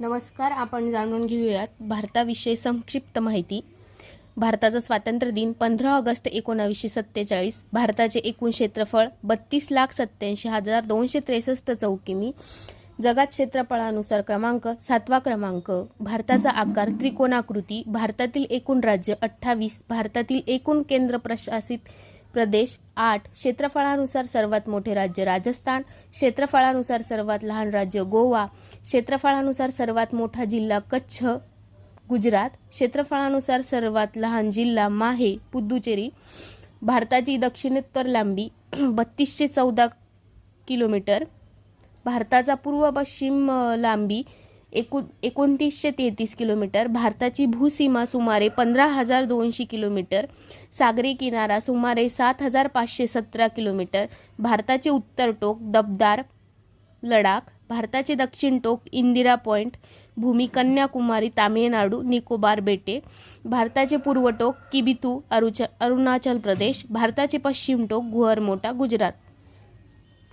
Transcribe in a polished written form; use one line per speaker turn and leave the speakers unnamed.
नमस्कार. आपण जाणून घेऊयात भारताविषयी संक्षिप्त माहिती. भारताचा स्वातंत्र्य दिन 15 ऑगस्ट 1947. भारताचे एकूण क्षेत्रफळ 32,87,263 चौरस किमी. जगात क्षेत्रफळानुसार क्रमांक 7वा क्रमांक. भारताचा आकार त्रिकोणाकृती. भारतातील एकूण राज्य 28. भारतातील एकूण केंद्रप्रशासित प्रदेश 8. क्षेत्रफळानुसार सर्वात मोठे राज्य राजस्थान. क्षेत्रफळानुसार सर्वात लहान राज्य गोवा. क्षेत्रफळानुसार सर्वात मोठा जिल्हा कच्छ गुजरात. क्षेत्रफळानुसार सर्वात लहान जिल्हा माहे पुदुचेरी. भारताची दक्षिणोत्तर लांबी 3214 किलोमीटर. भारताचा पूर्व पश्चिम लांबी 2933 किलोमीटर. भारताची भूसीमा सुमारे 15,200 किलोमीटर. सागरी किनारा सुमारे 7,517 किलोमीटर. भारताचे उत्तर टोक दबदार लडाख. भारताचे दक्षिण टोक इंदिरा पॉइंट भूमी कन्याकुमारी तामिळनाडू निकोबार बेटे. भारताचे पूर्व टोक किबिथू अरुणाचल प्रदेश. भारताचे पश्चिम टोक गुहरमोटा गुजरात.